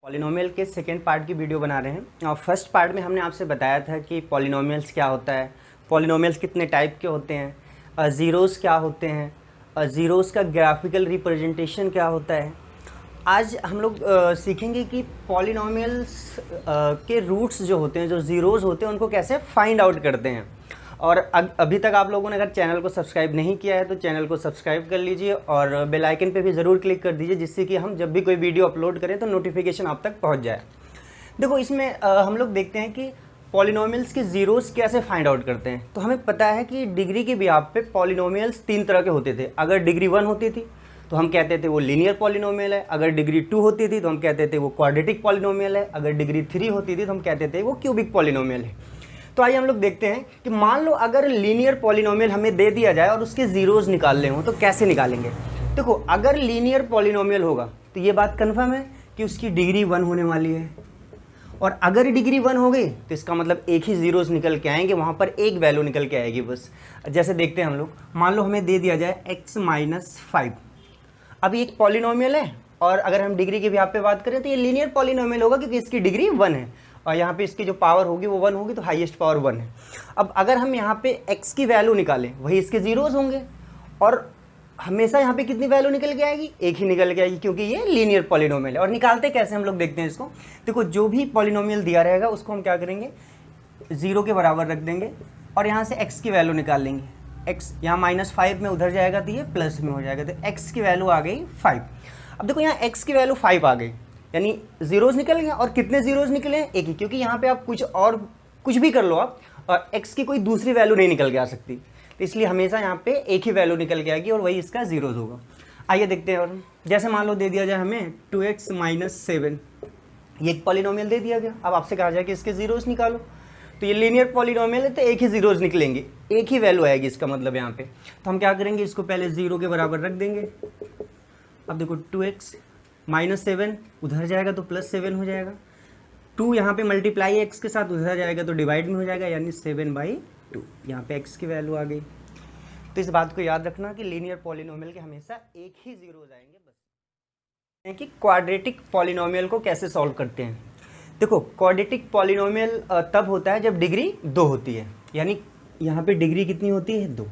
Polynomial के second part की video बना रहे हैं। और फर्स्ट पार्ट में हमने आपसे बताया था कि पॉलिनोमियल्स क्या होता है, पॉलिनोमियल्स कितने टाइप के होते हैं, ज़ीरोज़ क्या होते हैं, ज़ीरोज़ का ग्राफिकल रिप्रेजेंटेशन क्या होता है। आज हम लोग सीखेंगे कि पॉलिनोमियल्स के रूट्स जो होते हैं, जो ज़ीरोज़ होते हैं, उनको कैसे फाइंड आउट करते हैं। और अभी तक आप लोगों ने अगर चैनल को सब्सक्राइब नहीं किया है तो चैनल को सब्सक्राइब कर लीजिए और बेल आइकन पे भी ज़रूर क्लिक कर दीजिए, जिससे कि हम जब भी कोई वीडियो अपलोड करें तो नोटिफिकेशन आप तक पहुंच जाए। देखो, इसमें हम लोग देखते हैं कि पॉलिनोमियल्स के ज़ीरोज़ कैसे फाइंड आउट करते हैं। तो हमें पता है कि डिग्री के बिहाफ पे पॉलिनोमियल्स 3 तरह के होते थे। अगर डिग्री 1 होती थी तो हम कहते थे वो लीनियर पॉलिनोमियल है। अगर डिग्री 2 होती थी तो हम कहते थे वो क्वाड्रेटिक पॉलिनोमियल है। अगर डिग्री 3 होती थी तो हम कहते थे वो क्यूबिक पॉलिनोमियल है। तो आइए हम लोग देखते हैं कि मान लो अगर लीनियर पॉलिनोमियल हमें दे दिया जाए और उसके ज़ीरोज़ निकालने हो तो कैसे निकालेंगे। देखो, अगर लीनियर पॉलिनोमियल होगा तो ये बात कन्फर्म है कि उसकी डिग्री 1 होने वाली है, और अगर डिग्री 1 हो गई तो इसका मतलब एक ही ज़ीरोज़ निकल के आएंगे, वहाँ पर एक वैल्यू निकल के आएगी बस। जैसे देखते हैं हम लोग, मान लो हमें दे दिया जाए x-5। अब ये एक पॉलिनोमियल है और अगर हम डिग्री के बिहाफ पे बात करें तो ये लीनियर पॉलिनोमियल होगा क्योंकि इसकी डिग्री 1 है और यहाँ पे इसकी जो पावर होगी वो 1 होगी, तो हाईएस्ट पावर 1 है। अब अगर हम यहाँ पे x की वैल्यू निकालें, वही इसके ज़ीरोज़ होंगे और हमेशा यहाँ पे कितनी वैल्यू निकल के आएगी, एक ही निकल के आएगी क्योंकि ये लीनियर पॉलिनोमियल है। और निकालते कैसे हम लोग देखते हैं इसको। देखो, जो भी पॉलिनोमियल दिया रहेगा उसको हम क्या करेंगे, 0 के बराबर रख देंगे और यहाँ से x की वैल्यू निकाल लेंगे। x यहाँ -5 में उधर जाएगा तो ये प्लस में हो जाएगा, तो x की वैल्यू आ गई 5। अब देखो, यहाँ x की वैल्यू 5 आ गई, यानी ज़ीरोज़ निकल गए। और कितने ज़ीरोज़ निकले हैं, एक ही, क्योंकि यहाँ पे आप कुछ भी कर लो आप, और x की कोई दूसरी वैल्यू नहीं निकल के आ सकती, तो इसलिए हमेशा यहाँ पे एक ही वैल्यू निकल के आएगी और वही इसका ज़ीरोज़ होगा। आइए देखते हैं। और जैसे मान लो दे दिया जाए हमें 2x-7, ये एक पॉलिनोमियल दे दिया गया। अब आपसे कहा जाए कि इसके ज़ीरोज़ निकालो, तो ये लीनियर पॉलिनोमियल है तो एक ही ज़ीरोज़ निकलेंगे, एक ही वैल्यू आएगी इसका मतलब यहाँ पे। तो हम क्या करेंगे, इसको पहले 0 के बराबर रख देंगे। अब देखो, 2x-7 उधर जाएगा तो +7 हो जाएगा, 2 यहाँ पे मल्टीप्लाई x के साथ उधर जाएगा तो डिवाइड में हो जाएगा, यानी 7/2। यहाँ पे x की वैल्यू आ गई। तो इस बात को याद रखना कि लीनियर पॉलिनोमियल के हमेशा एक ही ज़ीरोज़ आएंगे बस। कि क्वाड्रेटिक पॉलिनोमियल को कैसे सॉल्व करते हैं। देखो, क्वाड्रेटिक पॉलिनोमियल तब होता है जब डिग्री 2 होती है, यानी यहाँ पे डिग्री कितनी होती है, 2।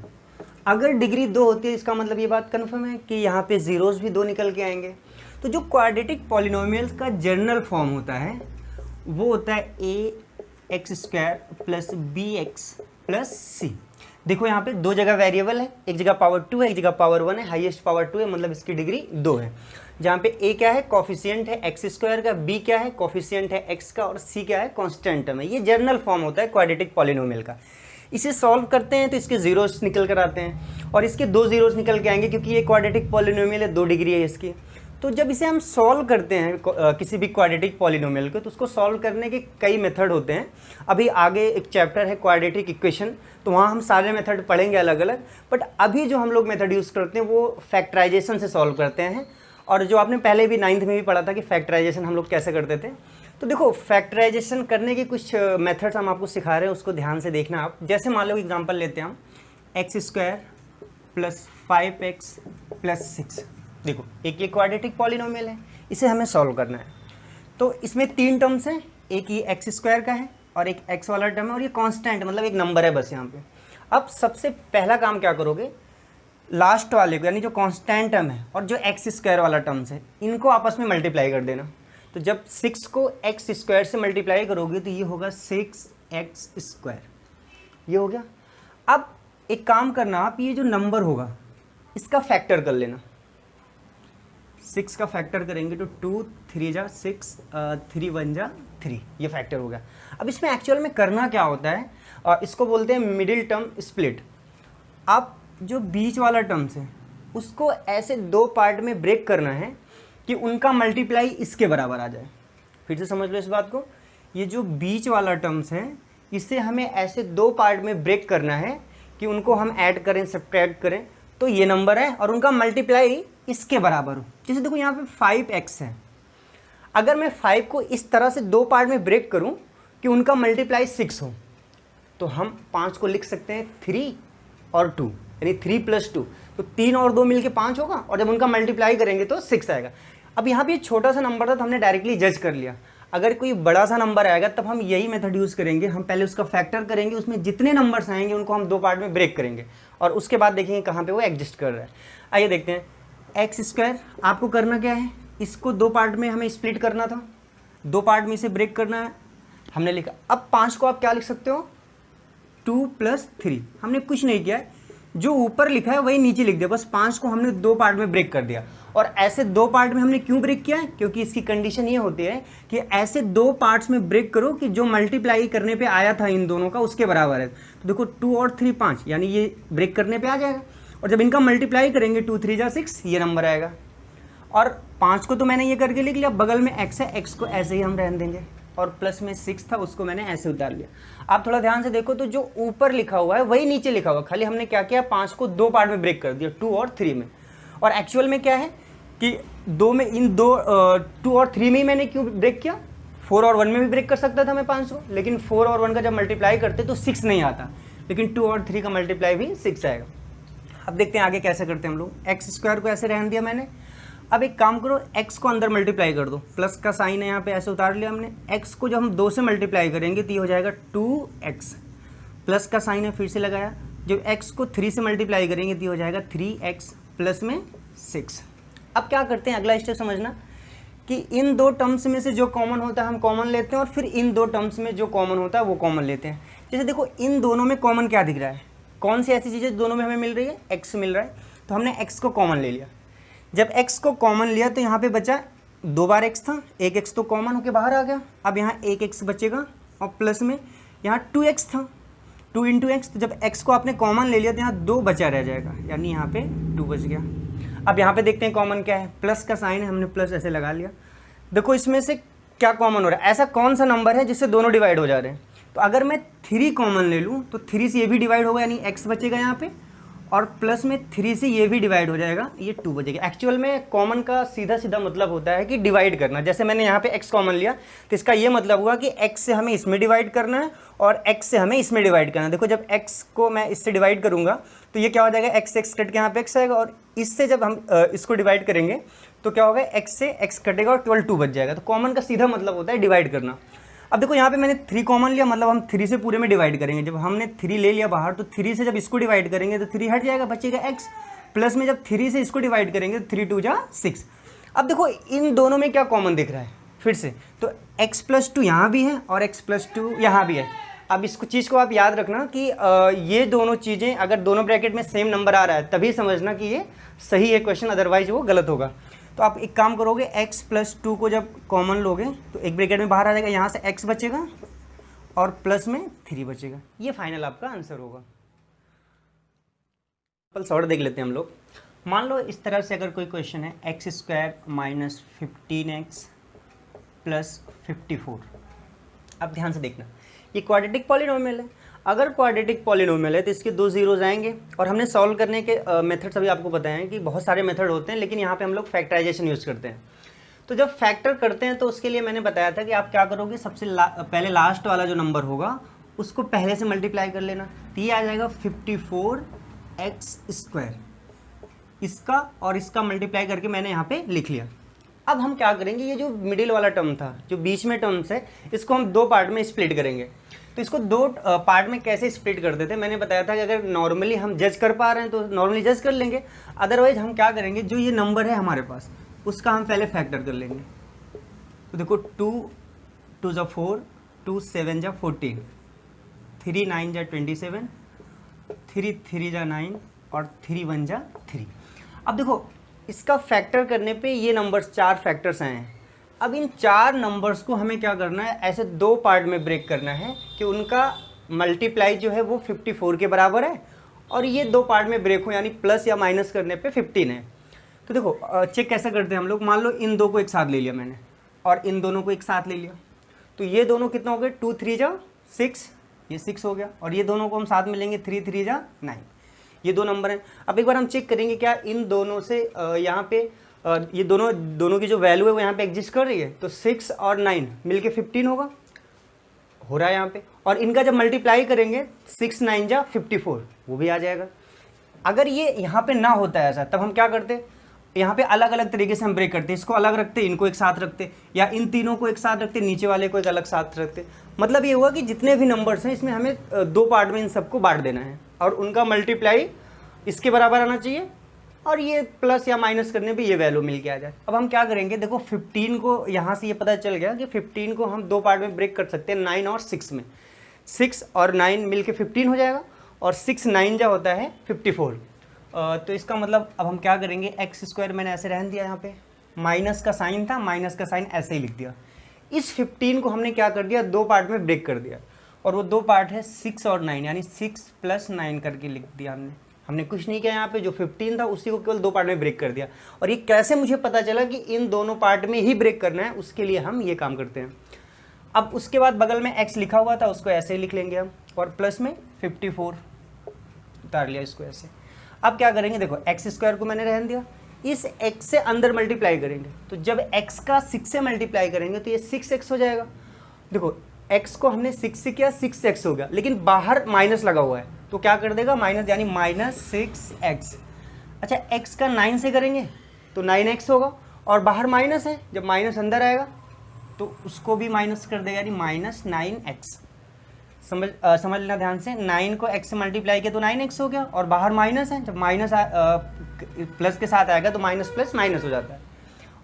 अगर डिग्री 2 होती है इसका मतलब ये बात कन्फर्म है कि यहाँ पे ज़ीरोज़ भी 2 निकल के आएंगे। तो जो क्वाड्रेटिक पॉलिनोमियल्स का जनरल फॉर्म होता है वो होता है ax² + bx + c। देखो, यहाँ पे 2 जगह वेरिएबल है, एक जगह पावर 2 है, एक जगह पावर 1 है। हाईएस्ट पावर 2 है, मतलब इसकी डिग्री 2 है। जहाँ पे a क्या है, कॉफिशिएंट है x² का, b क्या है, कॉफिशिएंट है x का, और c क्या है, कांस्टेंट टर्म है। ये जनरल फॉर्म होता है क्वाड्रेटिक पॉलिनोमियल का। इसे सॉल्व करते हैं तो इसके ज़ीरोज़ निकल कर आते हैं और इसके 2 ज़ीरोज़ निकल के आएंगे क्योंकि ये क्वाड्रेटिक पॉलिनोमियल है, 2 डिग्री है इसकी। तो जब इसे हम सॉल्व करते हैं किसी भी क्वाड्रेटिक पॉलिनोमियल को, तो उसको सॉल्व करने के कई मेथड होते हैं। अभी आगे एक चैप्टर है क्वाड्रेटिक इक्वेशन, तो वहाँ हम सारे मेथड पढ़ेंगे अलग अलग। बट अभी जो हम लोग मेथड यूज़ करते हैं वो फैक्टराइजेशन से सॉल्व करते हैं। और जो आपने पहले भी 9th में भी पढ़ा था कि फैक्टराइजेशन हम लोग कैसे करते थे। तो देखो, फैक्टराइजेशन करने के कुछ मेथड्स हम आपको सिखा रहे हैं, उसको ध्यान से देखना आप। जैसे मान लो एग्जांपल लेते हैं हम, x² + 5x + 6। देखो, एक ये क्वाड्रेटिक पॉलिनोमियल है, इसे हमें सॉल्व करना है। तो इसमें 3 टर्म्स हैं, एक ये x² का है और एक x वाला टर्म है और ये कांस्टेंट मतलब एक नंबर है बस यहाँ पे। अब सबसे पहला काम क्या करोगे, लास्ट वाले को, यानी जो कांस्टेंट टर्म है और जो x² वाला टर्म्स है, इनको आपस में मल्टीप्लाई कर देना। तो जब 6 को x² से मल्टीप्लाई करोगे तो ये होगा 6x², ये हो गया। अब एक काम करना, आप ये जो नंबर होगा इसका फैक्टर कर लेना। 6 का फैक्टर करेंगे तो 2 3 जा 6, 3 1 जा 3, ये फैक्टर हो गया। अब इसमें एक्चुअल में करना क्या होता है, इसको बोलते हैं मिडिल टर्म स्प्लिट। आप जो बीच वाला टर्म्स है उसको ऐसे 2 पार्ट में ब्रेक करना है कि उनका मल्टीप्लाई इसके बराबर आ जाए। फिर से समझ लो इस बात को, ये जो बीच वाला टर्म्स है इसे हमें ऐसे 2 पार्ट में ब्रेक करना है कि उनको हम ऐड करें, सब्ट्रैक्ट करें, तो ये नंबर है और उनका मल्टीप्लाई इसके बराबर हो। जैसे देखो, यहाँ पे 5x है, अगर मैं 5 को इस तरह से 2 पार्ट में ब्रेक करूँ कि उनका मल्टीप्लाई 6 हो, तो हम 5 को लिख सकते हैं 3 और 2, यानी 3 + 2, तो 3 और 2 मिलके 5 होगा और जब उनका मल्टीप्लाई करेंगे तो 6 आएगा। अब यहाँ पे छोटा सा नंबर था तो हमने डायरेक्टली जज कर लिया। अगर कोई बड़ा सा नंबर आएगा तब हम यही मेथड यूज़ करेंगे, हम पहले उसका फैक्टर करेंगे, उसमें जितने नंबर्स आएंगे उनको हम 2 पार्ट में ब्रेक करेंगे और उसके बाद देखेंगे कहाँ पे वो एग्जिस्ट कर रहा है। आइए देखते हैं। एक्स स्क्वायर आपको करना क्या है, इसको 2 पार्ट में हमें स्प्लिट करना था, 2 पार्ट में इसे ब्रेक करना है, हमने लिखा। अब 5 को आप क्या लिख सकते हो, 2 + 3। हमने कुछ नहीं किया है, जो ऊपर लिखा है वही नीचे लिख दिया, बस 5 को हमने 2 पार्ट में ब्रेक कर दिया। और ऐसे 2 पार्ट में हमने क्यों ब्रेक किया है, क्योंकि इसकी कंडीशन ये होती है कि ऐसे 2 पार्ट्स में ब्रेक करो कि जो मल्टीप्लाई करने पे आया था इन दोनों का उसके बराबर है। तो देखो 2 और 3 5, यानी ये ब्रेक करने पे आ जाएगा। और जब इनका मल्टीप्लाई करेंगे 2 3 = 6, ये नंबर आएगा। और 5 को तो मैंने ये करके लिख लिया, बगल में x है, x को ऐसे ही हम रहने देंगे, और प्लस में 6 था उसको मैंने ऐसे उतार लिया। आप थोड़ा ध्यान से देखो तो जो ऊपर लिखा हुआ है वही नीचे लिखा हुआ है, खाली हमने क्या किया, 5 को 2 पार्ट में ब्रेक कर दिया, 2 और 3 में। और एक्चुअल में क्या है कि 2 में, इन 2 और 3 में ही मैंने क्यों ब्रेक किया, 4 और 1 में भी ब्रेक कर सकता था मैं 5 को, लेकिन 4 और 1 का जब मल्टीप्लाई करते तो 6 नहीं आता, लेकिन 2 और 3 का मल्टीप्लाई भी 6 आएगा। अब देखते हैं आगे कैसे करते हैं हम लोग। एक्स स्क्वायर को ऐसे रहने दिया मैंने। अब एक काम करो, x को अंदर मल्टीप्लाई कर दो, प्लस का साइन है यहाँ पे ऐसे उतार लिया हमने। x को जब हम 2 से मल्टीप्लाई करेंगे तो ये हो जाएगा 2x, प्लस का साइन है फिर से लगाया। जब x को 3 से मल्टीप्लाई करेंगे तो ये हो जाएगा 3x प्लस में 6। अब क्या करते हैं, अगला स्टेप समझना कि इन 2 टर्म्स में से जो कॉमन होता है हम कॉमन लेते हैं, और फिर इन 2 टर्म्स में जो कॉमन होता है वो कॉमन लेते हैं। जैसे देखो इन दोनों में कॉमन क्या दिख रहा है, कौन सी ऐसी चीज़ें दोनों में हमें मिल रही है, x मिल रहा है, तो हमने x को कॉमन ले लिया। जब x को कॉमन लिया तो यहाँ पे बचा 2 बार x था, एक x तो कॉमन होके बाहर आ गया। अब यहाँ एक x बचेगा और प्लस में यहाँ 2x था, 2 × x, तो जब x को आपने कॉमन ले लिया तो यहाँ 2 बचा रह जाएगा, यानी यहाँ पे 2 बच गया। अब यहाँ पे देखते हैं कॉमन क्या है, प्लस का साइन है, हमने प्लस ऐसे लगा लिया। देखो इसमें से क्या कॉमन हो रहा है, ऐसा कौन सा नंबर है जिससे दोनों डिवाइड हो जा रहे हैं। तो अगर मैं 3 कॉमन ले लूँ तो 3 से ये भी डिवाइड होगा, यानी x बचेगा यहाँ पे, और प्लस में 3 से ये भी डिवाइड हो जाएगा, ये 2 बचेगा। एक्चुअल में कॉमन का सीधा सीधा मतलब होता है कि डिवाइड करना। जैसे मैंने यहाँ पे x कॉमन लिया तो इसका ये मतलब हुआ कि x से हमें इसमें डिवाइड करना है और x से हमें इसमें डिवाइड करना है। देखो जब x को मैं इससे डिवाइड करूँगा तो ये क्या हो जाएगा, x से x कट के यहाँ पे x आएगा, और इससे जब हम इसको डिवाइड करेंगे तो क्या होगा, x से x कटेगा और केवल 2 बच जाएगा। तो कॉमन का सीधा मतलब होता है डिवाइड करना। अब देखो यहाँ पे मैंने 3 कॉमन लिया, मतलब हम 3 से पूरे में डिवाइड करेंगे। जब हमने 3 ले लिया बाहर तो 3 से जब इसको डिवाइड करेंगे तो 3 हट जाएगा, बचेगा x, प्लस में जब 3 से इसको डिवाइड करेंगे तो 3 2 = 6। अब देखो इन दोनों में क्या कॉमन दिख रहा है फिर से, तो x + 2 यहाँ भी है और x + 2 यहाँ भी है। अब इसको चीज़ को आप याद रखना कि ये दोनों चीज़ें अगर दोनों ब्रैकेट में सेम नंबर आ रहा है तभी समझना कि ये सही है क्वेश्चन, अदरवाइज वो गलत होगा। तो आप एक काम करोगे, x + 2 को जब कॉमन लोगे तो एक ब्रैकेट में बाहर आ जाएगा, यहाँ से x बचेगा और प्लस में 3 बचेगा। ये फाइनल आपका आंसर होगा। पल सॉल्व देख लेते हैं हम लोग। मान लो इस तरह से अगर कोई क्वेश्चन है, x² - 15x + 54। अब ध्यान से देखना, ये क्वाड्रेटिक पॉलिनोमियल है। अगर क्वाड्रेटिक पॉलिनोमियल है तो इसके 2 ज़ीरोज़ आएंगे, और हमने सॉल्व करने के मेथड्स अभी आपको बताए हैं कि बहुत सारे मेथड होते हैं, लेकिन यहाँ पे हम लोग फैक्टराइजेशन यूज़ करते हैं। तो जब फैक्टर करते हैं तो उसके लिए मैंने बताया था कि आप क्या करोगे, सबसे पहले लास्ट वाला जो नंबर होगा उसको पहले से मल्टीप्लाई कर लेना, तो ये आ जाएगा 54x²। इसका और इसका मल्टीप्लाई करके मैंने यहाँ पे लिख लिया। अब हम क्या करेंगे, ये जो मिडिल वाला टर्म था, जो बीच में टर्म्स है, इसको हम 2 पार्ट में स्प्लिट करेंगे। तो इसको 2 पार्ट में कैसे स्प्लिट कर देते हैं, मैंने बताया था कि अगर नॉर्मली हम जज कर पा रहे हैं तो नॉर्मली जज कर लेंगे, अदरवाइज हम क्या करेंगे, जो ये नंबर है हमारे पास उसका हम पहले फैक्टर कर लेंगे। तो देखो 2 2 = 4, 2 7 = 14, 3 9 = 27, 3 3 = 9 और 3 1 = 3। अब देखो इसका फैक्टर करने पे ये नंबर्स 4 फैक्टर्स आए हैं। अब इन 4 नंबर्स को हमें क्या करना है, ऐसे 2 पार्ट में ब्रेक करना है कि उनका मल्टीप्लाई जो है वो 54 के बराबर है और ये 2 पार्ट में ब्रेक हो, यानी प्लस या माइनस करने पे 15 है। तो देखो चेक कैसे करते हैं हम लोग। मान लो इन 2 को एक साथ ले लिया मैंने और इन दोनों को एक साथ ले लिया, तो ये दोनों कितना हो गए, 2 3 = 6, ये 6 हो गया, और ये दोनों को हम साथ में लेंगे, 3 3 = 9। ये 2 नंबर हैं। अब एक बार हम चेक करेंगे क्या इन दोनों से यहाँ पे ये दोनों की जो वैल्यू है वो यहाँ पे एग्जिस्ट कर रही है। तो 6 और 9 मिलके 15 होगा, हो रहा है यहाँ पे, और इनका जब मल्टीप्लाई करेंगे 6 9 = 54, वो भी आ जाएगा। अगर ये यहाँ पे ना होता है ऐसा, तब हम क्या करते, यहाँ पे अलग अलग तरीके से हम ब्रेक करते हैं, इसको अलग रखते, इनको एक साथ रखते, या इन तीनों को एक साथ रखते, नीचे वाले को एक अलग साथ रखते। मतलब ये हुआ कि जितने भी नंबर्स हैं इसमें हमें दो पार्ट में इन सबको बांट देना है और उनका मल्टीप्लाई इसके बराबर आना चाहिए और ये प्लस या माइनस करने पे ये वैल्यू मिल के आ जाए। अब हम क्या करेंगे, देखो 15 को यहाँ से ये पता चल गया कि 15 को हम दो पार्ट में ब्रेक कर सकते हैं 9 और 6 में। 6 और 9 मिल के 15 हो जाएगा और 6 9 जो होता है 54। तो इसका मतलब अब हम क्या करेंगे, एक्स स्क्वायर मैंने ऐसे रहने दिया, यहाँ पे माइनस का साइन था, माइनस का साइन ऐसे ही लिख दिया। इस 15 को हमने क्या कर दिया, दो पार्ट में ब्रेक कर दिया और वो दो पार्ट है 6 और 9, यानी 6 + 9 करके लिख दिया हमने कुछ नहीं किया। यहाँ पे जो 15 था उसी को केवल दो पार्ट में ब्रेक कर दिया। और ये कैसे मुझे पता चला कि इन दोनों पार्ट में ही ब्रेक करना है, उसके लिए हम ये काम करते हैं। अब उसके बाद बगल में x लिखा हुआ था उसको ऐसे ही लिख लेंगे हम और प्लस में 54 उतार लिया इसको ऐसे। अब क्या करेंगे, देखो एक्स स्क्वायर को मैंने रहने दिया, इस x से अंदर मल्टीप्लाई करेंगे तो जब x का 6 से मल्टीप्लाई करेंगे तो ये 6x हो जाएगा। देखो x को हमने 6 से किया 6x हो गया, लेकिन बाहर माइनस लगा हुआ है तो क्या कर देगा माइनस, यानी -6x। अच्छा x का 9 से करेंगे तो 9x होगा और बाहर माइनस है, जब माइनस अंदर आएगा तो उसको भी माइनस कर देगा, यानी -9x। समझ लेना ध्यान से, 9 को x से मल्टीप्लाई किया तो 9x हो गया और बाहर माइनस है, जब माइनस प्लस के साथ आएगा तो माइनस प्लस माइनस हो जाता है।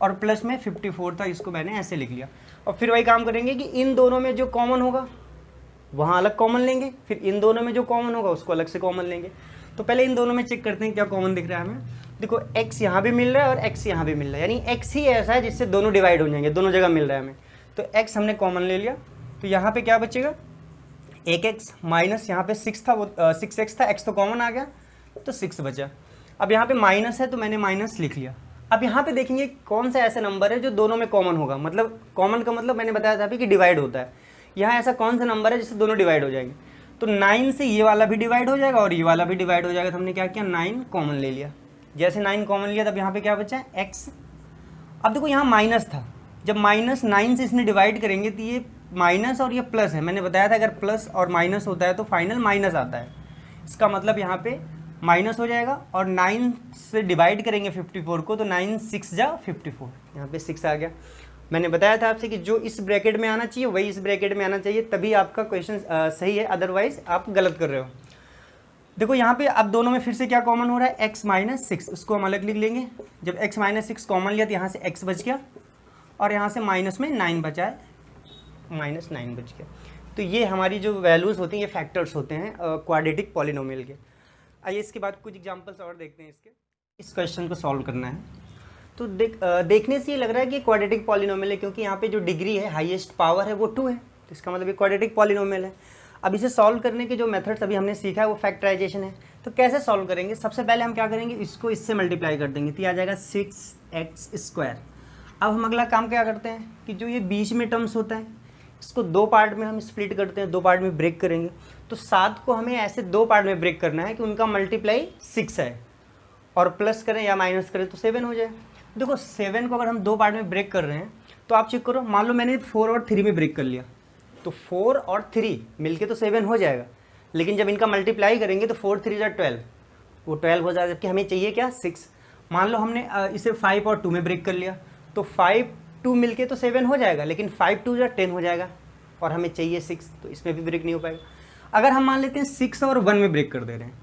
और प्लस में 54 था, इसको मैंने ऐसे लिख लिया। और फिर वही काम करेंगे कि इन दोनों में जो कॉमन होगा वहाँ अलग कॉमन लेंगे, फिर इन दोनों में जो कॉमन होगा उसको अलग से कॉमन लेंगे। तो पहले इन दोनों में चेक करते हैं क्या कॉमन दिख रहा है हमें। देखो x यहाँ भी मिल रहा है और x यहाँ भी मिल रहा है, यानी x ही ऐसा है जिससे दोनों डिवाइड हो जाएंगे, दोनों जगह मिल रहा है हमें। तो x हमने कॉमन ले लिया तो यहाँ पे क्या बचेगा, 1x माइनस यहाँ पे 6 था, वो 6x था, x तो कॉमन आ गया तो 6 बचा। अब यहाँ पे माइनस है तो मैंने माइनस लिख लिया। अब यहाँ पे देखेंगे कौन सा ऐसा नंबर है जो दोनों में कॉमन होगा, मतलब कॉमन का मतलब मैंने बताया था अभी कि डिवाइड होता है। यहाँ ऐसा कौन सा नंबर है जिससे दोनों डिवाइड हो जाएंगे, तो 9 से ये वाला भी डिवाइड हो जाएगा और ये वाला भी डिवाइड हो जाएगा। तो हमने क्या किया, 9 कॉमन ले लिया। जैसे 9 कॉमन लिया तब यहाँ पे क्या बचा है, x। अब देखो यहाँ माइनस था, जब -9 से इसमें डिवाइड करेंगे तो ये माइनस और ये प्लस है। मैंने बताया था अगर प्लस और माइनस होता है तो फाइनल माइनस आता है, इसका मतलब यहाँ पे माइनस हो जाएगा। और 9 से डिवाइड करेंगे 54 को तो 9 6 जा 54, यहाँ पे 6 आ गया। मैंने बताया था आपसे कि जो इस ब्रैकेट में आना चाहिए वही इस ब्रैकेट में आना चाहिए, तभी आपका क्वेश्चन सही है, अदरवाइज आप गलत कर रहे हो। देखो यहाँ पे अब दोनों में फिर से क्या कॉमन हो रहा है, x - 6, उसको हम अलग लिख लेंगे। जब x - 6 कॉमन लिया तो यहाँ से x बच गया और यहाँ से माइनस में 9 बचा है, -9 बच गया। तो ये हमारी जो वैल्यूज़ होती हैं ये फैक्टर्स होते हैं क्वाड्रेटिक पॉलिनोमियल के। आइए इसके बाद कुछ एग्जांपल्स और देखते हैं इसके। इस क्वेश्चन को सॉल्व करना है तो देखने से ये लग रहा है कि क्वाड्रेटिक पॉलिनोमियल है, क्योंकि यहाँ पे जो डिग्री है, हाईएस्ट पावर है वो 2 है, तो इसका मतलब ये क्वाड्रेटिक पॉलिनोमियल है। अब इसे सॉल्व करने के जो मेथड्स अभी हमने सीखा है वो फैक्टराइजेशन है। तो कैसे सॉल्व करेंगे, सबसे पहले हम क्या करेंगे, इसको इससे मल्टीप्लाई कर देंगे तो ये आ जाएगा 6x²। अब हम अगला काम क्या करते हैं कि जो ये बीच में टर्म्स होता है इसको दो पार्ट में हम स्प्लिट करते हैं, दो पार्ट में ब्रेक करेंगे। तो 7 को हमें ऐसे दो पार्ट में ब्रेक करना है कि उनका मल्टीप्लाई 6 है और प्लस करें या माइनस करें तो 7 हो जाए। देखो 7 को अगर हम दो पार्ट में ब्रेक कर रहे हैं तो आप चेक करो, मान लो मैंने 4 और 3 में ब्रेक कर लिया तो 4 और 3 मिलके तो 7 हो जाएगा, लेकिन जब इनका मल्टीप्लाई करेंगे तो 4 3 जा 12, वो 12 हो जाएगा, जबकि हमें चाहिए क्या 6। मान लो हमने इसे 5 और 2 में ब्रेक कर लिया तो 5 2 मिलके तो 7 हो जाएगा, लेकिन 5 2 जा 10 हो जाएगा और हमें चाहिए 6, तो इसमें भी ब्रेक नहीं हो पाएगा। अगर हम मान लेते हैं 6 और 1 में ब्रेक कर दे रहे हैं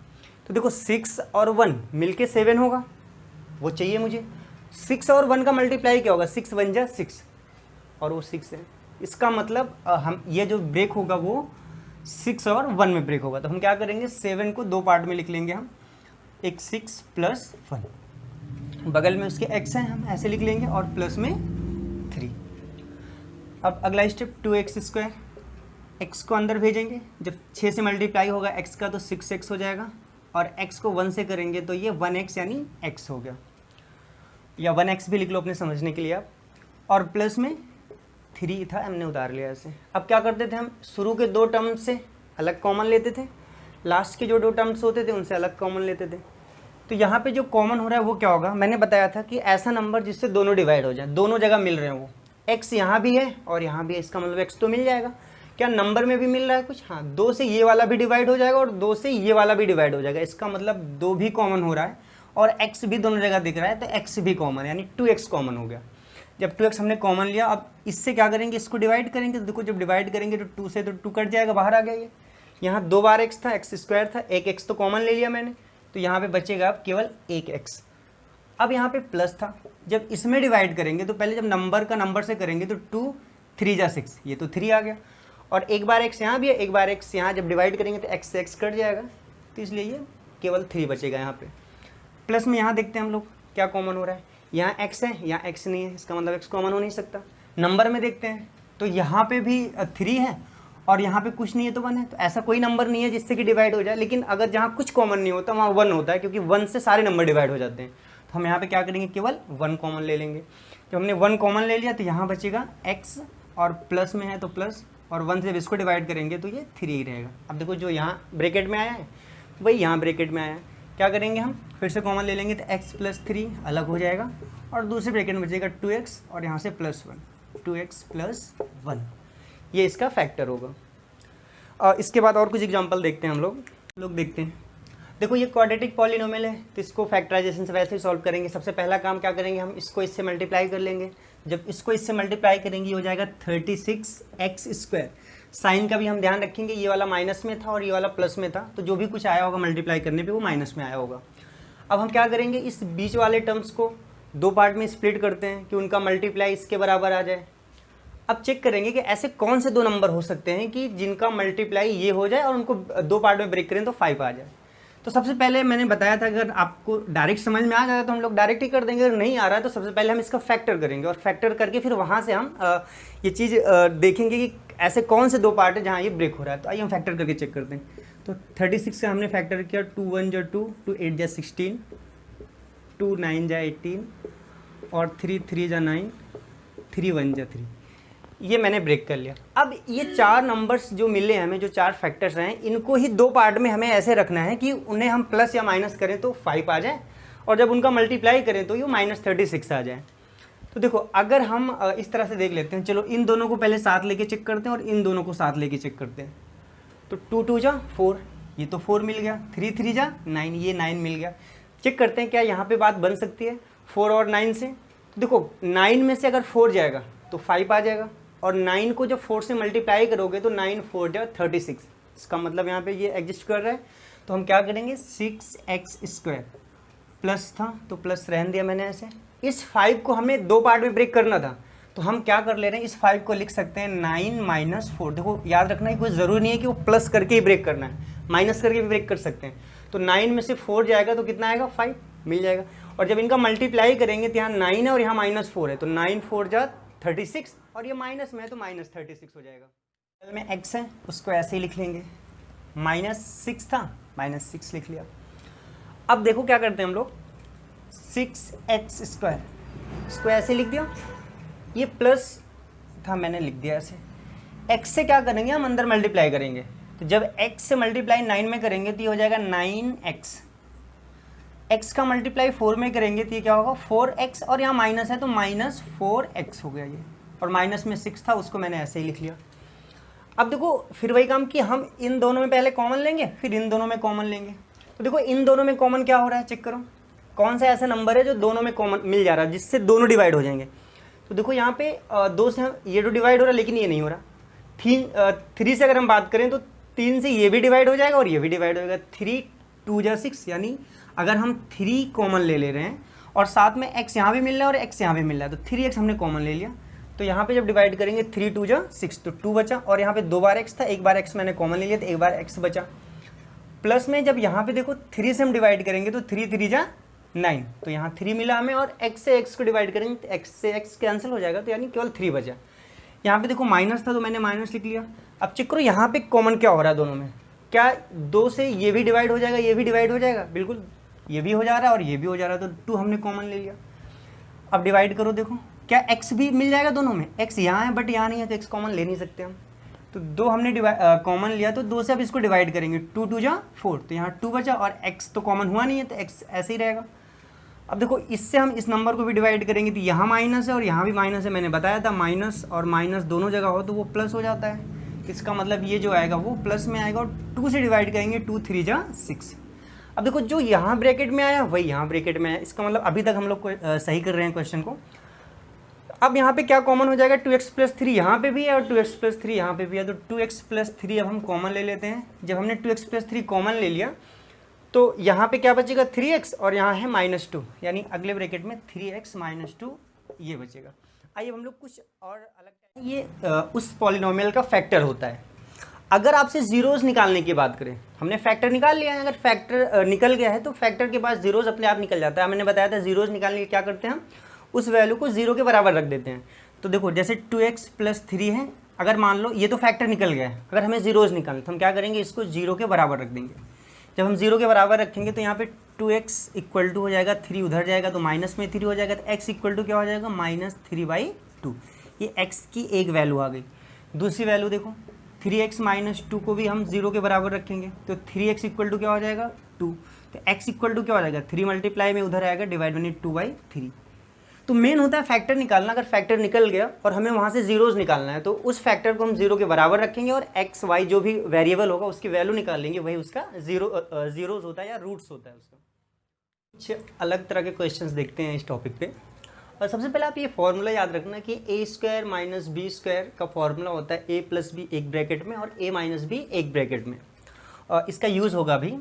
तो देखो 6 और 1 मिलके 7 होगा, वो चाहिए मुझे। 6 और 1 का मल्टीप्लाई क्या होगा, 6 1 जा 6 और वो 6 है। इसका मतलब हम ये जो ब्रेक होगा वो 6 और 1 में ब्रेक होगा। तो हम क्या करेंगे, 7 को दो पार्ट में लिख लेंगे हम, एक 6 + 1, बगल में उसके x हैं हम ऐसे लिख लेंगे और प्लस में 3। अब अगला स्टेप 2x², x को अंदर भेजेंगे, जब 6 से मल्टीप्लाई होगा x का तो 6x हो जाएगा और x को 1 से करेंगे तो ये 1x यानी x हो गया, या 1x भी लिख लो अपने समझने के लिए आप। और प्लस में 3 था, हमने उतार लिया ऐसे। अब क्या करते थे हम, शुरू के दो टर्म से अलग कॉमन लेते थे, लास्ट के जो दो टर्म्स होते थे उनसे अलग कॉमन लेते थे। तो यहाँ पे जो कॉमन हो रहा है वो क्या होगा, मैंने बताया था कि ऐसा नंबर जिससे दोनों डिवाइड हो जाए, दोनों जगह मिल रहे हैं, वो x यहाँ भी है और यहाँ भी है, इसका मतलब x तो मिल जाएगा। क्या नंबर में भी मिल रहा है कुछ, हाँ, 2 से ये वाला भी डिवाइड हो जाएगा और 2 से ये वाला भी डिवाइड हो जाएगा, इसका मतलब 2 भी कॉमन हो रहा है और x भी दोनों जगह दिख रहा है, तो x भी कॉमन, यानी 2x कॉमन हो गया। जब 2x हमने कॉमन लिया, अब इससे क्या करेंगे, इसको डिवाइड करेंगे। तो देखो जब डिवाइड करेंगे तो 2 से तो 2 कट जाएगा, बाहर आ गया ये। यहाँ 2 बार x था, x स्क्वायर था, एक x तो कॉमन ले लिया मैंने, तो यहाँ पे बचेगा अब केवल एक x। अब यहाँ पे प्लस था, जब इसमें डिवाइड करेंगे तो पहले जब नंबर का नंबर से करेंगे तो 2 3 जा 6, ये तो 3 आ गया, और एक बार x यहाँ भी है, एक बार x यहाँ, जब डिवाइड करेंगे तो x से x कट जाएगा, तो इसलिए ये केवल 3 बचेगा यहाँ पे। प्लस में यहाँ देखते हैं हम लोग क्या कॉमन हो रहा है, यहाँ x है, यहाँ x नहीं है, इसका मतलब x कॉमन हो नहीं सकता। नंबर में देखते हैं तो यहाँ पे भी 3 है और यहाँ पे कुछ नहीं है तो 1 है, तो ऐसा कोई नंबर नहीं है जिससे कि डिवाइड हो जाए। लेकिन अगर जहाँ कुछ कॉमन नहीं होता वहाँ 1 होता है, क्योंकि 1 से सारे नंबर डिवाइड हो जाते हैं। तो हम यहाँ पे क्या करेंगे, केवल 1 कॉमन ले लेंगे। जब हमने 1 कॉमन ले लिया तो यहाँ बचेगा x, और प्लस में है तो प्लस, और 1 से जब इसको डिवाइड करेंगे तो ये 3 ही रहेगा। अब देखो जो यहाँ ब्रैकेट में आया है वही यहाँ ब्रैकेट में आया है, क्या करेंगे हम फिर से कॉमन ले लेंगे, तो x प्लस 3 अलग हो जाएगा, और दूसरे ब्रैकेट में बचेगा 2x, और यहाँ से प्लस 1, 2x प्लस 1, ये इसका फैक्टर होगा। और इसके बाद और कुछ एग्जांपल देखते हैं हम लोग देखते हैं। देखो ये क्वाड्रेटिक पॉलिनोमियल है, तो इसको फैक्टराइजेशन से वैसे ही सॉल्व करेंगे। सबसे पहला काम क्या करेंगे, हम इसको इससे मल्टीप्लाई कर लेंगे। जब इसको इससे मल्टीप्लाई करेंगे ये हो जाएगा 36x²। साइन का भी हम ध्यान रखेंगे, ये वाला माइनस में था और ये वाला प्लस में था, तो जो भी कुछ आया होगा मल्टीप्लाई करने पे वो माइनस में आया होगा। अब हम क्या करेंगे, इस बीच वाले टर्म्स को 2 पार्ट में स्प्लिट करते हैं कि उनका मल्टीप्लाई इसके बराबर आ जाए। अब चेक करेंगे कि ऐसे कौन से 2 नंबर हो सकते हैं कि जिनका मल्टीप्लाई ये हो जाए और उनको 2 पार्ट में ब्रेक करें तो 5 आ जाए। तो सबसे पहले मैंने बताया था अगर आपको डायरेक्ट समझ में आ जाए तो हम लोग डायरेक्ट ही कर देंगे, अगर नहीं आ रहा है तो सबसे पहले हम इसका फैक्टर करेंगे, और फैक्टर करके फिर वहाँ से हम ये चीज़ देखेंगे कि ऐसे कौन से 2 पार्ट है जहाँ ये ब्रेक हो रहा है। तो आइए हम फैक्टर करके चेक करते हैं। तो 36 का हमने फैक्टर किया, 2 1 जा 2, 2 8 जा 16, 2 9 जा 18, और 3 3 जा 9, 3 1 जा 3, ये मैंने ब्रेक कर लिया। अब ये 4 नंबर्स जो मिले हमें, जो 4 फैक्टर्स हैं, इनको ही 2 पार्ट में हमें ऐसे रखना है कि उन्हें हम प्लस या माइनस करें तो 5 आ जाए, और जब उनका मल्टीप्लाई करें तो ये -36 आ जाए। तो देखो अगर हम इस तरह से देख लेते हैं, चलो इन दोनों को पहले साथ लेके चेक करते हैं और इन दोनों को साथ लेके चेक करते हैं। तो 2 2 जा 4, ये तो 4 मिल गया, 3 3 जा 9, ये 9 मिल गया। चेक करते हैं क्या यहाँ पे बात बन सकती है 4 और 9 से। देखो 9 में से अगर 4 जाएगा तो 5 आ जाएगा, और 9 को जब 4 से मल्टीप्लाई करोगे तो 9 4 जा 36, इसका मतलब यहाँ पे ये एग्जिस्ट कर रहा है। तो हम क्या करेंगे, 6x² प्लस था तो प्लस रहने दिया मैंने ऐसे। इस 5 को हमें 2 पार्ट में ब्रेक करना था, तो हम क्या कर ले रहे हैं, इस 5 को लिख सकते हैं 9 - 4। देखो याद रखना है कोई ज़रूरी नहीं है कि वो प्लस करके ही ब्रेक करना है, माइनस करके भी ब्रेक कर सकते हैं। तो 9 में से 4 जाएगा तो कितना आएगा, 5 मिल जाएगा। और जब इनका मल्टीप्लाई करेंगे तो यहाँ 9 है और यहाँ -4 है, तो 9 4 जा 36, और ये माइनस में है तो -36 हो जाएगा। में x है उसको ऐसे ही लिख लेंगे, -6 था -6 लिख लिया। अब देखो क्या करते हैं हम लोग, 6x² इसको ऐसे लिख दिया, ये प्लस था मैंने लिख दिया ऐसे। x से क्या करेंगे, हम अंदर मल्टीप्लाई करेंगे, तो जब x से मल्टीप्लाई 9 में करेंगे तो ये हो जाएगा 9x। x का मल्टीप्लाई 4 में करेंगे तो ये क्या होगा 4x, और यहाँ माइनस है तो -4x हो गया ये, और माइनस में 6 था उसको मैंने ऐसे ही लिख लिया। अब देखो फिर वही काम कि हम इन दोनों में पहले कॉमन लेंगे फिर इन दोनों में कॉमन लेंगे। तो देखो इन दोनों में कॉमन क्या हो रहा है, चेक करो कौन सा ऐसा नंबर है जो दोनों में कॉमन मिल जा रहा है जिससे दोनों डिवाइड हो जाएंगे। तो देखो यहाँ पे 2 से ये तो डिवाइड हो रहा है लेकिन ये नहीं हो रहा। 3 से अगर हम बात करें तो 3 से ये भी डिवाइड हो जाएगा और ये भी डिवाइड हो जाएगा। 3 2 जा 6, यानी अगर हम 3 कॉमन ले रहे हैं और साथ में x यहाँ भी मिल रहा है और x यहाँ भी मिल रहा है, तो 3x हमने कॉमन ले लिया। तो यहाँ पे जब डिवाइड करेंगे 3 2 जा 6, तो 2 बचा, और यहाँ पे 2 बार x था, एक बार x मैंने कॉमन ले लिया तो एक बार x बचा। प्लस में जब यहाँ पे देखो 3 से हम डिवाइड करेंगे तो 3 3 जा 9, तो यहाँ 3 मिला हमें, और x से x को डिवाइड करेंगे तो x से x कैंसिल हो जाएगा, तो यानी केवल 3 बचा। यहाँ पे देखो माइनस था तो मैंने माइनस लिख लिया। अब चेक करो यहाँ पे कॉमन क्या हो रहा है दोनों में, क्या 2 से ये भी डिवाइड हो जाएगा ये भी डिवाइड हो जाएगा, बिल्कुल ये भी हो जा रहा है और ये भी हो जा रहा है, तो 2 हमने कॉमन ले लिया। अब डिवाइड करो, देखो क्या x भी मिल जाएगा दोनों में, x यहाँ है बट यहाँ नहीं है तो x कॉमन ले नहीं सकते हम, तो 2 हमने कॉमन लिया, तो 2 से अब इसको डिवाइड करेंगे 2 2 जा 4, तो यहाँ 2 बचा और x तो कॉमन हुआ नहीं है तो x ऐसे ही रहेगा। अब देखो इससे हम इस नंबर को भी डिवाइड करेंगे तो यहाँ माइनस है और यहाँ भी माइनस है, मैंने बताया था माइनस और माइनस दोनों जगह हो तो वो प्लस हो जाता है, इसका मतलब ये जो आएगा वो प्लस में आएगा। और 2 से डिवाइड करेंगे 2 3 जा 6। अब देखो जो यहाँ ब्रैकेट में आया वही यहाँ ब्रैकेट में आया, इसका मतलब अभी तक हम लोग सही कर रहे हैं क्वेश्चन को। अब यहाँ पे क्या कॉमन हो जाएगा, 2x + 3 यहाँ पे भी है और 2x + 3 यहाँ पे भी है, तो 2x + 3 अब हम कॉमन ले लेते हैं। जब हमने 2x + 3 कॉमन ले लिया तो यहाँ पे क्या बचेगा, 3x और यहाँ है -2, यानी अगले ब्रैकेट में 3x - 2 ये बचेगा। आइए हम लोग कुछ और अलग, ये उस पॉलिनोमियल का फैक्टर होता है। अगर आपसे जीरोस निकालने की बात करें, हमने फैक्टर निकाल लिया है, अगर फैक्टर निकल गया है तो फैक्टर के पास जीरोस अपने आप निकल जाता है। मैंने बताया था जीरोस निकालने के क्या करते हैं, हम उस वैल्यू को 0 के बराबर रख देते हैं। तो देखो जैसे 2x + 3 है, अगर मान लो ये तो फैक्टर निकल गया है, अगर हमें जीरोस निकालना तो हम क्या करेंगे, इसको 0 के बराबर रख देंगे। जब हम 0 के बराबर रखेंगे तो यहाँ पे 2x = हो जाएगा 3, उधर जाएगा तो -3 हो जाएगा, तो x = क्या हो जाएगा, -3/2। ये x की एक वैल्यू आ गई। दूसरी वैल्यू देखो 3x - 2 को भी हम 0 के बराबर रखेंगे तो 3x = क्या हो जाएगा, 2। तो x = क्या हो जाएगा, 3 मल्टीप्लाई में उधर आएगा डिवाइड में 2/3। तो मेन होता है फैक्टर निकालना। अगर फैक्टर निकल गया और हमें वहाँ से जीरोस निकालना है तो उस फैक्टर को हम 0 के बराबर रखेंगे और x y जो भी वेरिएबल होगा उसकी वैल्यू निकाल लेंगे, वही उसका जीरोस होता है या रूट्स होता है उसका। कुछ अलग तरह के क्वेश्चंस देखते हैं इस टॉपिक पे। और सबसे पहले आप ये फॉर्मूला याद रखना कि a² - b² का फॉर्मूला होता है a + b एक ब्रैकेट में और a - b एक ब्रैकेट में। इसका यूज़ होगा भी।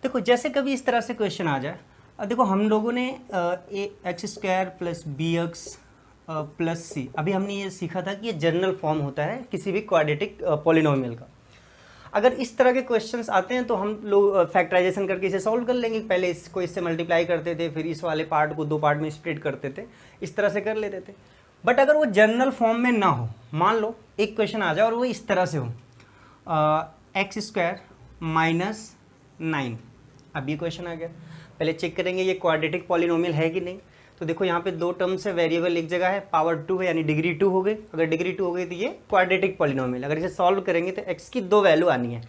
देखो जैसे कभी इस तरह से क्वेश्चन आ जाए, देखो हम लोगों ने x² + bx + c, अभी हमने ये सीखा था कि ये जनरल फॉर्म होता है किसी भी क्वाड्रेटिक पॉलिनोमियल का। अगर इस तरह के क्वेश्चंस आते हैं तो हम लोग फैक्टराइजेशन करके इसे सॉल्व कर लेंगे। पहले इसको इससे मल्टीप्लाई करते थे, फिर इस वाले पार्ट को 2 पार्ट में स्प्लिट करते थे, इस तरह से कर लेते थे। बट अगर वो जनरल फॉर्म में ना हो, मान लो एक क्वेश्चन आ जाए और वो इस तरह से हो, x² - 9, अब ये क्वेश्चन आ गया। पहले चेक करेंगे ये क्वाड्रेटिक पॉलिनोमियल है कि नहीं। तो देखो यहाँ पे 2 टर्म्स है, वेरिएबल एक जगह है, पावर 2 है यानी डिग्री 2 हो गई। अगर डिग्री 2 हो गई तो ये क्वाड्रेटिक पॉलिनोमियल। अगर इसे सॉल्व करेंगे तो x की 2 वैल्यू आनी है।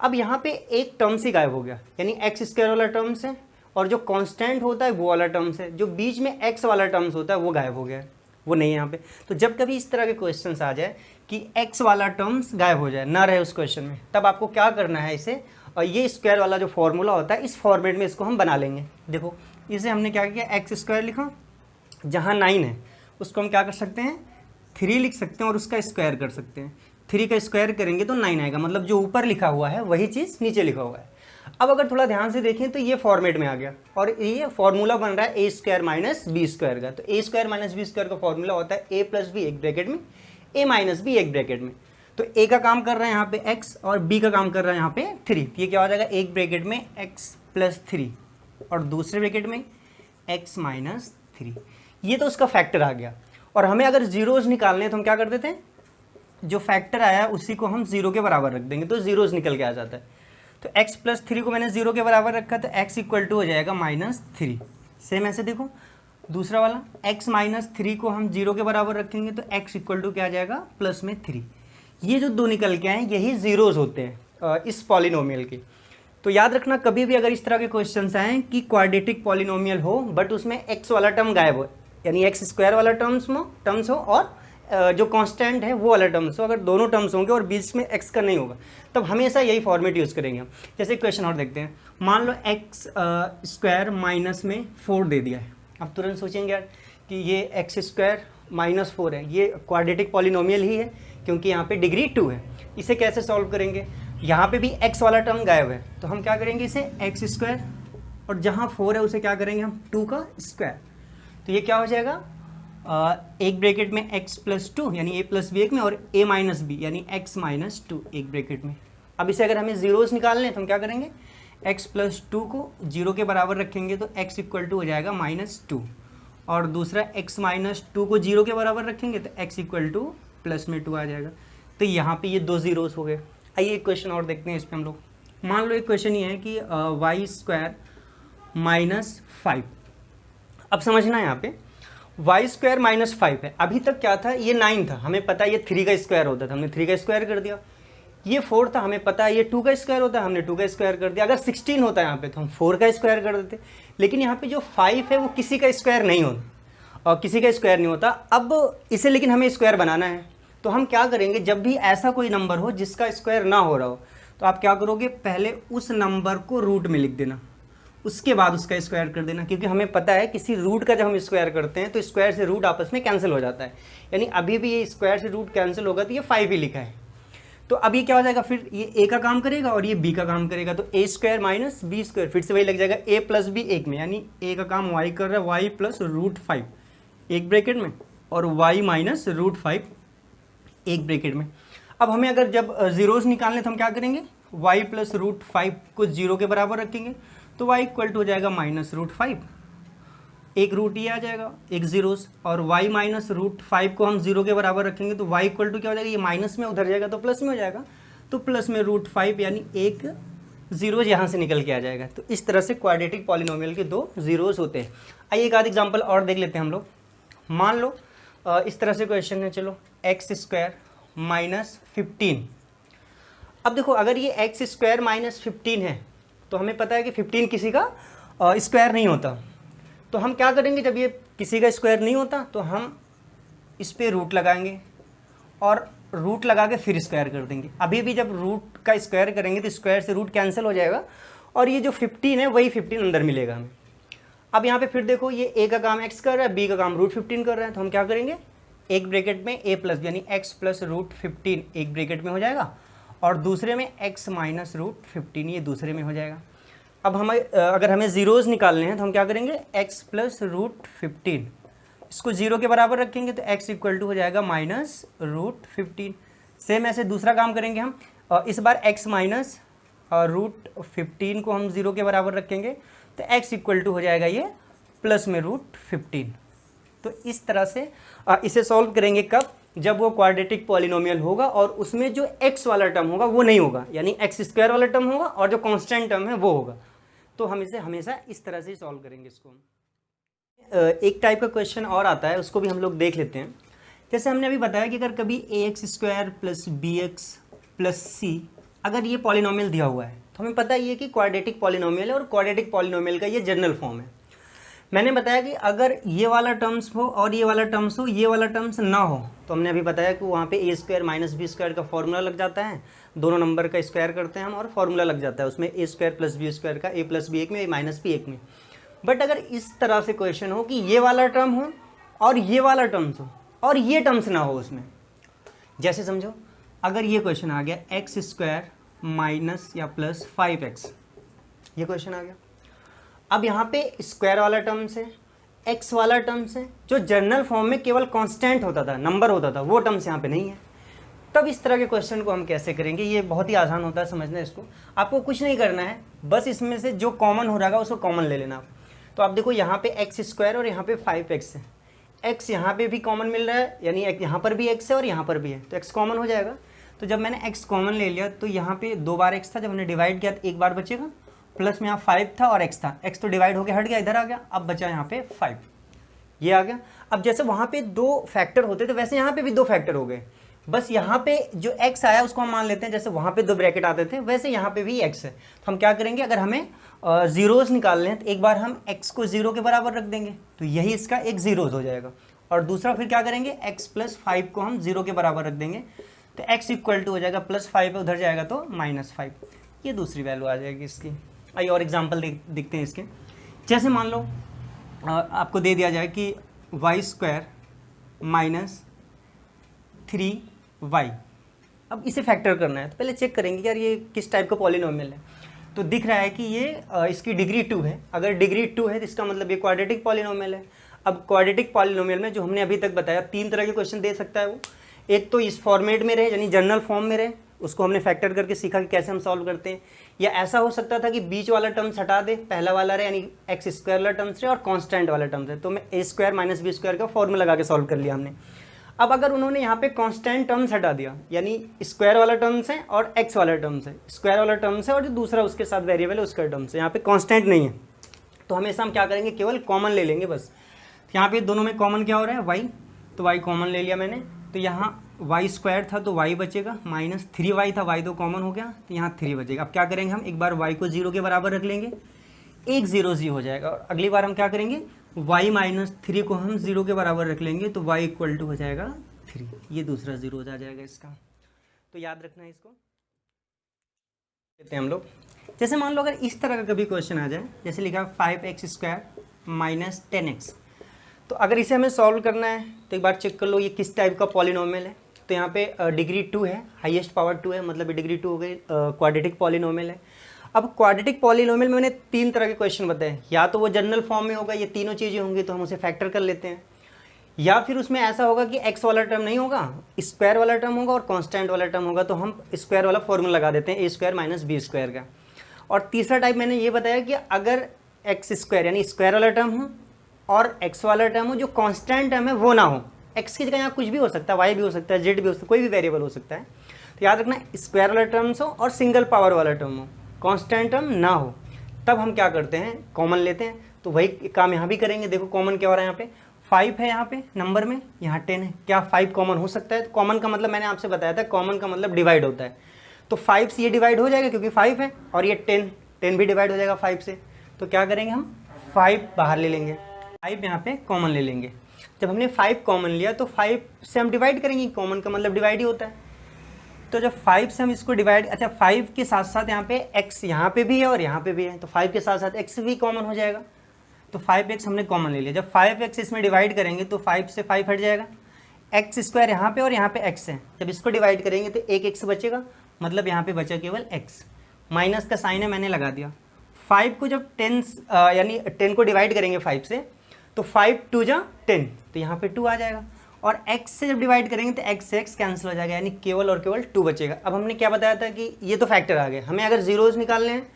अब यहाँ पे एक टर्म्स ही गायब हो गया, यानी x² वाला टर्म्स है और जो कांस्टेंट होता है वो वाला टर्म्स है, जो बीच में x वाला टर्म्स होता है वो गायब हो गया है, वो नहीं है यहाँ पे। तो जब कभी इस तरह के क्वेश्चन आ जाए कि x वाला टर्म्स गायब हो जाए, ना रहे उस क्वेश्चन में, तब आपको क्या करना है, इसे और ये स्क्वायर वाला जो फॉर्मूला होता है इस फॉर्मेट में इसको हम बना लेंगे। देखो इसे हमने क्या किया, x² लिखा, जहाँ 9 है उसको हम क्या कर सकते हैं, 3 लिख सकते हैं और उसका स्क्वायर कर सकते हैं। 3 का स्क्वायर करेंगे तो 9 आएगा, मतलब जो ऊपर लिखा हुआ है वही चीज़ नीचे लिखा हुआ है। अब अगर थोड़ा ध्यान से देखें तो ये फॉर्मेट में आ गया और ये फॉर्मूला बन रहा है a² - b² का। तो a² - b² का फॉर्मूला होता है a + b एक ब्रैकेट में, a - b एक ब्रैकेट में। तो a का काम कर रहा है यहाँ पे x और b का काम कर रहा है यहाँ पे 3। ये क्या हो जाएगा, एक ब्रैकेट में x + 3 और दूसरे ब्रैकेट में x - 3। ये तो उसका फैक्टर आ गया। और हमें अगर जीरोस निकालने हैं तो हम क्या कर देते हैं, जो फैक्टर आया उसी को हम 0 के बराबर रख देंगे तो जीरोस निकल के आ जाता है। तो x + 3 को मैंने 0 के बराबर रखा तो x = हो जाएगा -3। सेम ऐसे देखो दूसरा वाला x - 3 को हम 0 के बराबर रखेंगे तो x = क्या आ जाएगा, +3। ये जो 2 निकल के आए यही जीरोस होते हैं इस पॉलिनोमियल के। तो याद रखना कभी भी अगर इस तरह के क्वेश्चंस आएँ कि क्वाड्रेटिक पॉलिनोमियल हो बट उसमें x वाला टर्म गायब हो, यानी x² वाला टर्म्स हो और जो कांस्टेंट है वो वाला टर्म्स हो, अगर दोनों टर्म्स होंगे और बीच में x का नहीं होगा तब हमेशा यही फॉर्मेट यूज़ करेंगे हम। जैसे क्वेश्चन और देखते हैं, मान लो x² में 4 दे दिया है। अब तुरंत सोचेंगे यार कि ये x² - 4 है, ये क्वाड्रेटिक पॉलिनोमियल ही है क्योंकि यहाँ पे डिग्री 2 है। इसे कैसे सॉल्व करेंगे, यहाँ पे भी x वाला टर्म गायब है तो हम क्या करेंगे, इसे x² और जहाँ 4 है उसे क्या करेंगे हम 2 का स्क्वायर। तो ये क्या हो जाएगा, एक ब्रैकेट में x + 2 यानी a + b एक में और a - b यानी x - 2 एक ब्रैकेट में। अब इसे अगर हमें जीरोस निकालने हैं तो हम क्या करेंगे, x + 2 को 0 के बराबर रखेंगे तो x = हो जाएगा -2 और दूसरा x - 2 को 0 के बराबर रखेंगे तो x = +2 आ जाएगा। तो यहाँ पे ये 2 जीरोस हो गए। आइए एक क्वेश्चन और देखते हैं इस पर हम लोग। मान लो एक क्वेश्चन ये है कि y² - 5। अब समझना है यहाँ पे y² - 5 है। अभी तक क्या था, ये 9 था, हमें पता है ये 3 का स्क्वायर होता था, हमने 3 का स्क्वायर कर दिया। ये 4 था, हमें पता है ये 2 का स्क्वायर होता है, हमने 2 का स्क्वायर कर दिया। अगर 16 होता है यहाँ पे तो हम 4 का स्क्वायर कर देते। लेकिन यहाँ पे जो 5 है वो किसी का स्क्वायर नहीं होता और किसी का स्क्वायर नहीं होता। अब इसे लेकिन हमें स्क्वायर बनाना है तो हम क्या करेंगे, जब भी ऐसा कोई नंबर हो जिसका स्क्वायर ना हो रहा हो तो आप क्या करोगे, पहले उस नंबर को रूट में लिख देना। उसके बाद उसका स्क्वायर कर देना, क्योंकि हमें पता है किसी रूट का जब हम स्क्वायर करते हैं तो स्क्वायर से रूट आपस में कैंसिल हो जाता है, यानी अभी भी ये स्क्वायर से रूट कैंसिल होगा तो ये 5 ही लिखा है। तो अब ये क्या हो जाएगा, फिर ये ए का काम करेगा और ये बी का काम करेगा, तो ए स्क्वायर माइनस बी स्क्वायर, फिर से वही लग जाएगा ए प्लस बी एक में, यानी ए का काम वाई कर रहा है, वाई प्लस रूट 5 एक ब्रैकेट में और वाई माइनस रूट 5 एक ब्रैकेट में। अब हमें अगर जब जीरोस निकालने तो हम क्या करेंगे, वाई प्लस रूट 5 को जीरो के बराबर रखेंगे तो वाई इक्वल टू हो जाएगा माइनस रूट 5, एक रूट ये आ जाएगा एक जीरोस, और y माइनस रूट 5 को हम जीरो के बराबर रखेंगे तो y इक्वल टू क्या हो जाएगा, ये माइनस में उधर जाएगा तो प्लस में हो जाएगा, तो प्लस में रूट 5 यानी एक जीरोज यहाँ से निकल के आ जाएगा। तो इस तरह से क्वाड्रेटिक पॉलिनोमियल के दो जीरोस होते हैं। आइए एक आध एग्जाम्पल और देख लेते हैं हम लोग। मान लो इस तरह से क्वेश्चन है, चलो एक्स स्क्वायर माइनस 15। अब देखो अगर ये एक्स स्क्वायर माइनस 15 है तो हमें पता है कि 15 किसी का स्क्वायर नहीं होता, तो हम क्या करेंगे, जब ये किसी का स्क्वायर नहीं होता तो हम इस पे रूट लगाएंगे और रूट लगा के फिर स्क्वायर कर देंगे। अभी भी जब रूट का स्क्वायर करेंगे तो स्क्वायर से रूट कैंसिल हो जाएगा और ये जो 15 है वही 15 अंदर मिलेगा हमें। अब यहाँ पे फिर देखो ये ए का काम एक्स कर रहा है, बी का काम रूट 15 कर रहा है, तो हम क्या करेंगे, एक ब्रैकेट में ए प्लस यानी एक्स प्लस रूट 15 एक ब्रैकेट में हो जाएगा और दूसरे में एक्स माइनस रूट 15 ये दूसरे में हो जाएगा। अब हमें अगर हमें जीरोस निकालने हैं तो हम क्या करेंगे, x प्लस रूट 15 इसको जीरो के बराबर रखेंगे तो x इक्वल टू हो जाएगा माइनस रूट 15। सेम ऐसे दूसरा काम करेंगे हम, इस बार x माइनस रूट 15 को हम जीरो के बराबर रखेंगे तो x इक्वल टू हो जाएगा ये प्लस में रूट 15। तो इस तरह से इसे सॉल्व करेंगे कब, जब वो क्वाड्रेटिक पॉलिनोमियल होगा और उसमें जो x वाला टर्म होगा वो नहीं होगा, यानी x स्क्वायर वाला टर्म होगा और जो कांस्टेंट टर्म है वो होगा। तो हम इसे हमेशा इस तरह से सॉल्व करेंगे इसको। एक टाइप का क्वेश्चन और आता है, उसको भी हम लोग देख लेते हैं। जैसे हमने अभी बताया कि अगर कभी ax square plus B X plus C अगर ये पॉलिनोमियल दिया हुआ है तो हमें पता ही है कि क्वाड्रेटिक पॉलिनोमियल है और क्वाड्रेटिक पॉलिनोमियल का ये जनरल फॉर्म है। मैंने बताया कि अगर ये वाला टर्म्स हो और ये वाला टर्म्स हो, ये वाला टर्म्स ना हो, तो हमने अभी बताया कि वहाँ पे ए स्क्वायर माइनस बी स्क्वायर का फॉर्मूला लग जाता है, दोनों नंबर का स्क्वायर करते हैं हम और फॉर्मूला लग जाता है उसमें ए स्क्वायर प्लस बी स्क्वायर का, ए प्लस बी एक में ए माइनस बी एक में। बट अगर इस तरह से क्वेश्चन हो कि ये वाला टर्म हो और ये वाला टर्म्स हो और ये टर्म्स ना हो उसमें, जैसे समझो अगर ये क्वेश्चन आ गया एक्स स्क्वायर माइनस या प्लस 5x, ये क्वेश्चन आ गया। अब यहाँ पे स्क्वायर वाला टर्म्स है, एक्स वाला टर्म्स है, जो जनरल फॉर्म में केवल कांस्टेंट होता था, नंबर होता था, वो टर्म्स यहाँ पे नहीं है। तब इस तरह के क्वेश्चन को हम कैसे करेंगे, ये बहुत ही आसान होता है समझना। इसको आपको कुछ नहीं करना है, बस इसमें से जो कॉमन हो रहा है उसको कॉमन ले लेना आप। तो आप देखो यहाँ पे एक्स स्क्वायर और यहाँ पे 5x है, एक्स यहाँ पे भी कॉमन मिल रहा है, यानी यहाँ पर भी एक्स है और यहाँ पर भी है, तो एक्स कॉमन हो जाएगा। तो जब मैंने एक्स कॉमन ले लिया तो यहाँ पे 2 बार एक्स था, जब हमने डिवाइड किया तो 1 बार बचेगा, प्लस में यहाँ 5 था और x था, x तो डिवाइड होकर हट गया, इधर आ गया, अब बचा यहाँ पे 5, ये आ गया। अब जैसे वहाँ पे 2 फैक्टर होते थे वैसे यहाँ पे भी 2 फैक्टर हो गए, बस यहाँ पे जो x आया उसको हम मान लेते हैं, जैसे वहाँ पे 2 ब्रैकेट आते थे वैसे यहाँ पे भी x है। तो हम क्या करेंगे, अगर हमें जीरोस निकालने हैं तो एक बार हम x को 0 के बराबर रख देंगे तो यही इसका एक जीरोस हो जाएगा, और दूसरा फिर क्या करेंगे, x प्लस 5 को हम 0 के बराबर रख देंगे तो x इक्वल टू हो जाएगा प्लस 5 उधर जाएगा तो माइनस 5, ये दूसरी वैल्यू आ जाएगी इसकी। आइए और एग्जांपल देखते हैं इसके। जैसे मान लो आपको दे दिया जाए कि वाई स्क्वायर माइनस 3y, अब इसे फैक्टर करना है तो पहले चेक करेंगे यार ये किस टाइप का पॉलिनोमियल है। तो दिख रहा है कि ये इसकी डिग्री 2 है, अगर डिग्री 2 है तो इसका मतलब ये क्वाड्रेटिक पॉलिनोमियल है। अब क्वाड्रेटिक पॉलिनोमियल में जो हमने अभी तक बताया 3 तरह के क्वेश्चन दे सकता है वो, एक तो इस फॉर्मेट में रहे यानी जनरल फॉर्म में रहे, उसको हमने फैक्टर करके सीखा कि कैसे हम सॉल्व करते हैं, या ऐसा हो सकता था कि बीच वाला टर्म्स हटा दे, पहला वाला रहे यानी एक्स स्क्वायर वाला टर्म्स रहे और कांस्टेंट वाला टर्म्स है, तो मैं ए स्क्वायर माइनस बी स्क्वायर का फॉर्मूला लगा के सॉल्व कर लिया हमने। अब अगर उन्होंने यहाँ पे कांस्टेंट टर्म्स हटा दिया यानी स्क्वायर वाला टर्म्स है और एक्स वाला टर्म्स है, स्क्वायर वाला टर्म्स है और जो दूसरा उसके साथ वेरिएबल है उसका टर्म्स है, यहाँ पे कांस्टेंट नहीं है, तो हमेशा हम क्या करेंगे, केवल कॉमन ले लेंगे बस। यहाँ पे दोनों में कॉमन क्या हो रहा है, वाई, तो वाई कॉमन ले लिया मैंने, तो यहाँ वाई स्क्वायर था तो वाई बचेगा, माइनस 3y था, वाई तो कॉमन हो गया तो यहाँ 3 बचेगा। अब क्या करेंगे, हम एक बार वाई को 0 के बराबर रख लेंगे, एक 0 0 हो जाएगा, और अगली बार हम क्या करेंगे, y माइनस 3 को हम 0 के बराबर रख लेंगे तो y इक्वल टू हो जाएगा 3, ये दूसरा 0 हो जाएगा इसका, तो याद रखना है इसको। लेते हैं हम लोग। जैसे मान लो अगर इस तरह का कभी क्वेश्चन आ जाए, जैसे लिखा है 5x² माइनस 10x, तो अगर इसे हमें सॉल्व करना है तो एक बार चेक कर लो ये किस टाइप का पॉलिनोमियल है। तो यहाँ पे डिग्री 2 है, हाईएस्ट पावर 2 है, मतलब ये डिग्री 2 हो गई, क्वाड्रेटिक पॉलिनोमियल है। अब क्वाड्रेटिक पॉलिनोमियल में मैंने 3 तरह के क्वेश्चन बताए, या तो वो जनरल फॉर्म में होगा, ये तीनों चीज़ें होंगी तो हम उसे फैक्टर कर लेते हैं, या फिर उसमें ऐसा होगा कि x वाला टर्म नहीं होगा, स्क्वायर वाला टर्म होगा और कांस्टेंट वाला टर्म होगा, तो हम स्क्वायर वाला फॉर्मूला लगा देते हैं a² माइनस b² का। और तीसरा टाइप मैंने ये बताया कि अगर x² यानी स्क्वायर वाला टर्म हो और x वाला टर्म हो, जो कांस्टेंट टर्म है वो ना हो, x की जगह यहाँ कुछ भी हो सकता है, y भी हो सकता है, z भी हो सकता है, कोई भी वेरिएबल हो सकता है, तो याद रखना स्क्वायर वाला टर्म्स हो और सिंगल पावर वाला टर्म हो, कांस्टेंट टर्म ना हो, तब हम क्या करते हैं, कॉमन लेते हैं। तो वही काम यहाँ भी करेंगे। देखो कॉमन क्या हो रहा है, यहाँ पे 5 है, यहाँ पे नंबर में, यहाँ 10 है, क्या 5 कॉमन हो सकता है? तो कॉमन का मतलब मैंने आपसे बताया था, कॉमन का मतलब डिवाइड होता है, तो 5 से ये डिवाइड हो जाएगा क्योंकि 5 है, और ये 10 भी डिवाइड हो जाएगा 5 से, तो क्या करेंगे हम 5 बाहर ले लेंगे, 5 यहाँ पे कॉमन ले लेंगे। जब हमने 5 कॉमन लिया तो 5 से हम डिवाइड करेंगे, कॉमन का मतलब डिवाइड ही होता है, तो जब 5 से हम इसको डिवाइड, अच्छा 5 के साथ साथ यहाँ पे x यहाँ पे भी है और यहाँ पे भी है, तो 5 के साथ साथ x भी कॉमन हो जाएगा, तो 5x हमने कॉमन ले लिया। जब 5x इसमें डिवाइड करेंगे तो 5 से 5 हट जाएगा, x² यहाँ पे और यहाँ पे x है, जब इसको डिवाइड करेंगे तो एक x बचेगा, मतलब यहाँ पे बचा केवल x, माइनस का साइन है मैंने लगा दिया। 5 को जब 10 यानी 10 को डिवाइड करेंगे 5 से, तो 5 2 जा 10, तो यहाँ पे 2 आ जाएगा, और x से जब डिवाइड करेंगे तो x से x कैंसिल हो जाएगा, यानी केवल और केवल 2 बचेगा। अब हमने क्या बताया था कि ये तो फैक्टर आ गए, हमें अगर जीरोज़ निकालने हैं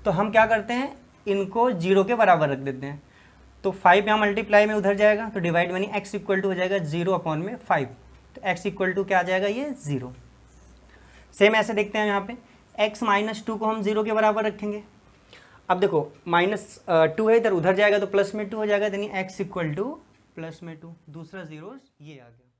तो हम क्या करते हैं, इनको 0 के बराबर रख देते हैं, तो 5 यहाँ मल्टीप्लाई में उधर जाएगा, तो डिवाइड यानी x इक्वल टू हो जाएगा 0/5, तो x इक्वल टू क्या आ जाएगा, ये 0। सेम ऐसे देखते हैं यहाँ पे x माइनस 2 को हम 0 के बराबर रखेंगे। अब देखो -2 है इधर, उधर जाएगा तो प्लस में 2 हो जाएगा, यानी x इक्वल टू प्लस में 2, दूसरा जीरो ये आ गया।